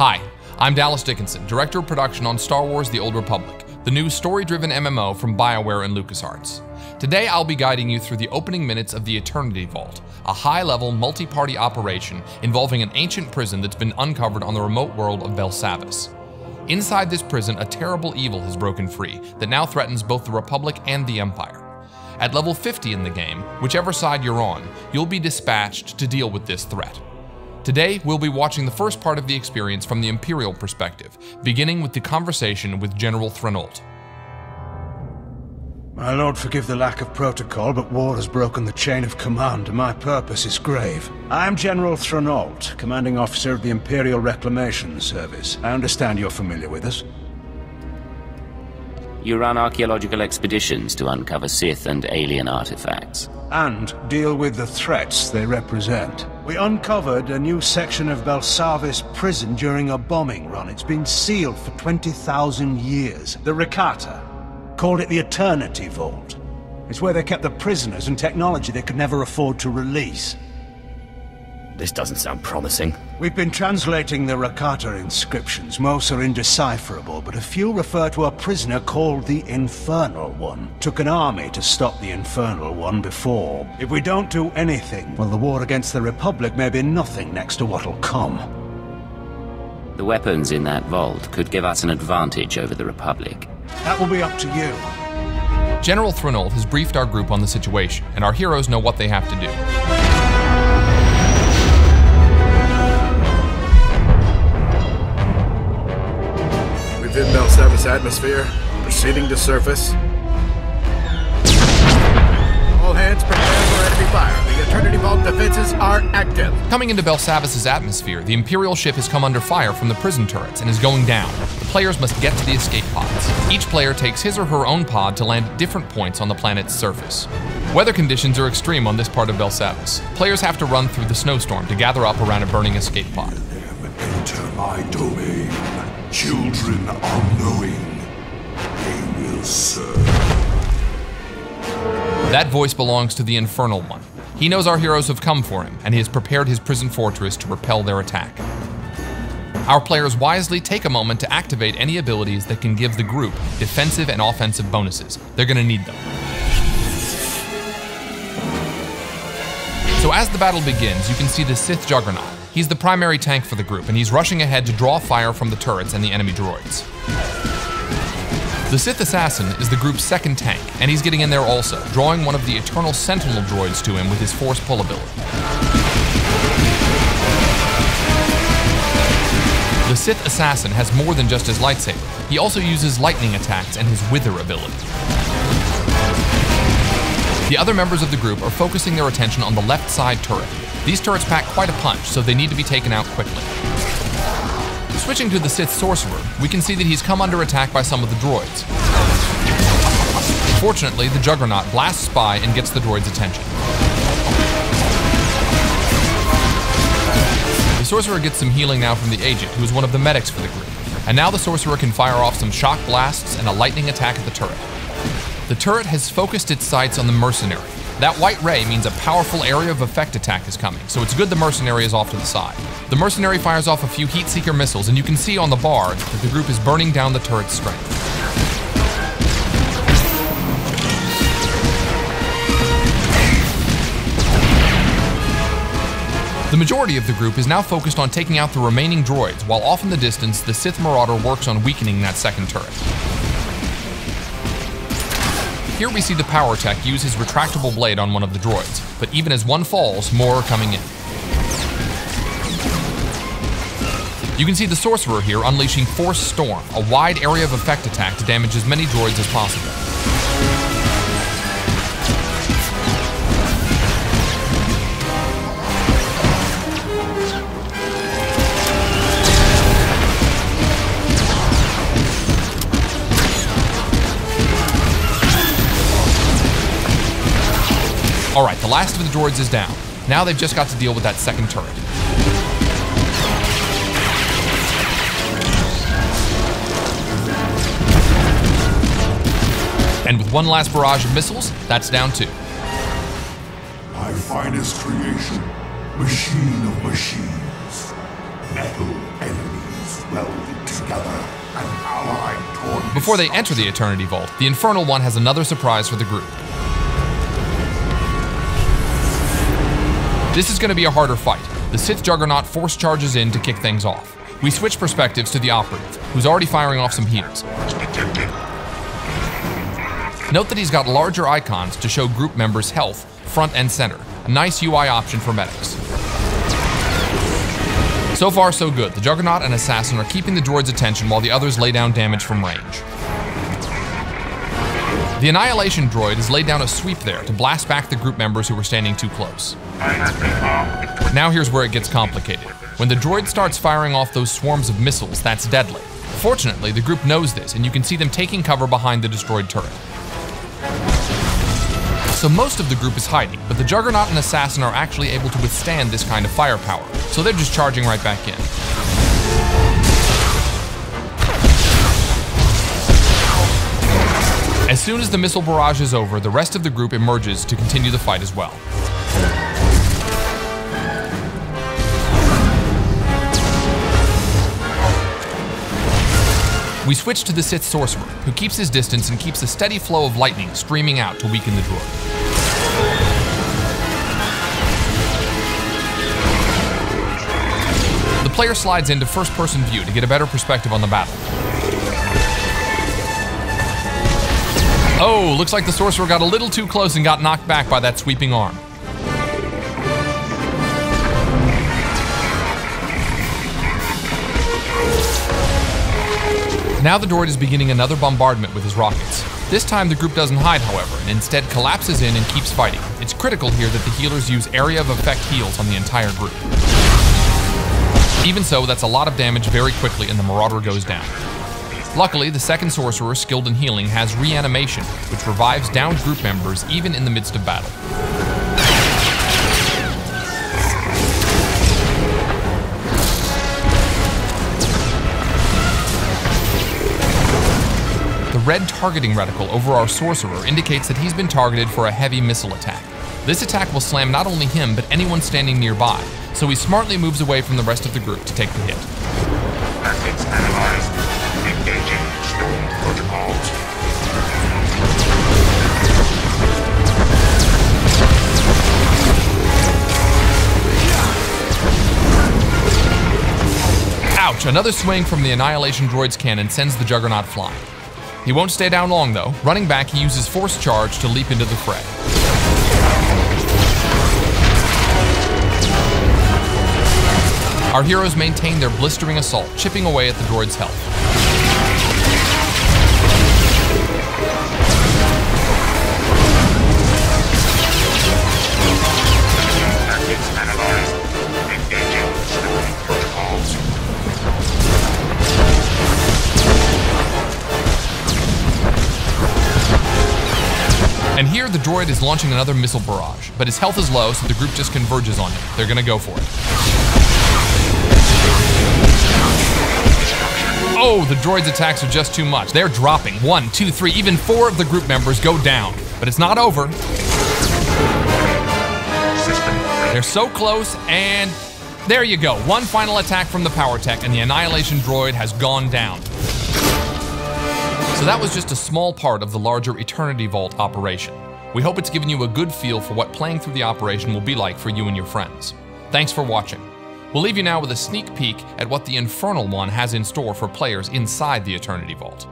Hi, I'm Dallas Dickinson, Director of Production on Star Wars The Old Republic, the new story-driven MMO from BioWare and LucasArts. Today I'll be guiding you through the opening minutes of the Eternity Vault, a high-level, multi-party operation involving an ancient prison that's been uncovered on the remote world of Belsavis. Inside this prison, a terrible evil has broken free that now threatens both the Republic and the Empire. At level 50 in the game, whichever side you're on, you'll be dispatched to deal with this threat. Today, we'll be watching the first part of the experience from the Imperial perspective, beginning with the conversation with General Threnoldt. My lord, forgive the lack of protocol, but war has broken the chain of command, and my purpose is grave. I am General threnoldt, commanding officer of the Imperial Reclamation Service. I understand you're familiar with us. You run archaeological expeditions to uncover Sith and alien artifacts. And deal with the threats they represent. We uncovered a new section of Belsavis prison during a bombing run. It's been sealed for 20,000 years. The Rakata called it the Eternity Vault. It's where they kept the prisoners and technology they could never afford to release. This doesn't sound promising. We've been translating the Rakata inscriptions. Most are indecipherable, but a few refer to a prisoner called the Infernal One. Took an army to stop the Infernal One before. If we don't do anything, well, the war against the Republic may be nothing next to what'll come. The weapons in that vault could give us an advantage over the Republic. That will be up to you. General Threnoldt has briefed our group on the situation, and our heroes know what they have to do. Within Belsavis atmosphere, proceeding to surface. All hands prepare for enemy fire. The Eternity Vault defenses are active. Coming into Belsavis' atmosphere, the Imperial ship has come under fire from the prison turrets and is going down. The players must get to the escape pods. Each player takes his or her own pod to land at different points on the planet's surface. Weather conditions are extreme on this part of Belsavis. Players have to run through the snowstorm to gather up around a burning escape pod. Enter my domain. Children unknowing, they will serve. That voice belongs to the Infernal One. He knows our heroes have come for him, and he has prepared his prison fortress to repel their attack. Our players wisely take a moment to activate any abilities that can give the group defensive and offensive bonuses. They're gonna need them. So as the battle begins, you can see the Sith Juggernaut. He's the primary tank for the group, and he's rushing ahead to draw fire from the turrets and the enemy droids. The Sith Assassin is the group's second tank, and he's getting in there also, drawing one of the Eternal Sentinel droids to him with his Force Pull ability. The Sith Assassin has more than just his lightsaber. He also uses lightning attacks and his Wither ability. The other members of the group are focusing their attention on the left side turret. These turrets pack quite a punch, so they need to be taken out quickly. Switching to the Sith Sorcerer, we can see that he's come under attack by some of the droids. Fortunately, the Juggernaut blasts by and gets the droid's attention. The Sorcerer gets some healing now from the Agent, who is one of the medics for the group. And now the Sorcerer can fire off some shock blasts and a lightning attack at the turret. The turret has focused its sights on the Mercenary. That white ray means a powerful area of effect attack is coming, so it's good the Mercenary is off to the side. The Mercenary fires off a few Heatseeker missiles, and you can see on the bar that the group is burning down the turret's strength. The majority of the group is now focused on taking out the remaining droids, while off in the distance, the Sith Marauder works on weakening that second turret. Here we see the power tech use his retractable blade on one of the droids, but even as one falls, more are coming in. You can see the Sorcerer here unleashing Force Storm, a wide area of effect attack to damage as many droids as possible. Alright, the last of the droids is down. Now they've just got to deal with that second turret. And with one last barrage of missiles, that's down too. My finest creation, machine of machines. Metal enemies welded together, an allied toward Before they enter the Eternity Vault, the Infernal One has another surprise for the group. This is going to be a harder fight. The Sith Juggernaut force charges in to kick things off. We switch perspectives to the Operative, who's already firing off some heals. Note that he's got larger icons to show group members' health front and center, a nice UI option for medics. So far so good. The Juggernaut and Assassin are keeping the droid's attention while the others lay down damage from range. The Annihilation droid has laid down a sweep there to blast back the group members who were standing too close. Now here's where it gets complicated. When the droid starts firing off those swarms of missiles, that's deadly. Fortunately, the group knows this, and you can see them taking cover behind the destroyed turret. So most of the group is hiding, but the Juggernaut and Assassin are actually able to withstand this kind of firepower, so they're just charging right back in. As soon as the missile barrage is over, the rest of the group emerges to continue the fight as well. We switch to the Sith Sorcerer, who keeps his distance and keeps a steady flow of lightning streaming out to weaken the droid. The player slides into first-person view to get a better perspective on the battle. Oh, looks like the Sorcerer got a little too close and got knocked back by that sweeping arm. Now the droid is beginning another bombardment with his rockets. This time the group doesn't hide, however, and instead collapses in and keeps fighting. It's critical here that the healers use area of effect heals on the entire group. Even so, that's a lot of damage very quickly and the Marauder goes down. Luckily, the second Sorcerer, skilled in healing, has reanimation, which revives downed group members even in the midst of battle. The red targeting reticle over our Sorcerer indicates that he's been targeted for a heavy missile attack. This attack will slam not only him, but anyone standing nearby, so he smartly moves away from the rest of the group to take the hit. Methods analyzed. Engaging stone protocols. Ouch! Another swing from the Annihilation droid's cannon sends the Juggernaut flying. He won't stay down long though. Running back, he uses Force Charge to leap into the fray. Our heroes maintain their blistering assault, chipping away at the droid's health. Methods analyzed. Engaging stone protocols. And here the droid is launching another missile barrage, but his health is low, so the group just converges on him. They're gonna go for it. Oh, the droid's attacks are just too much. They're dropping. 1, 2, 3, even 4 of the group members go down. But it's not over. They're so close, and there you go. One final attack from the power tech, and the Annihilation droid has gone down. So that was just a small part of the larger Eternity Vault operation. We hope it's given you a good feel for what playing through the operation will be like for you and your friends. Thanks for watching. We'll leave you now with a sneak peek at what the Infernal One has in store for players inside the Eternity Vault.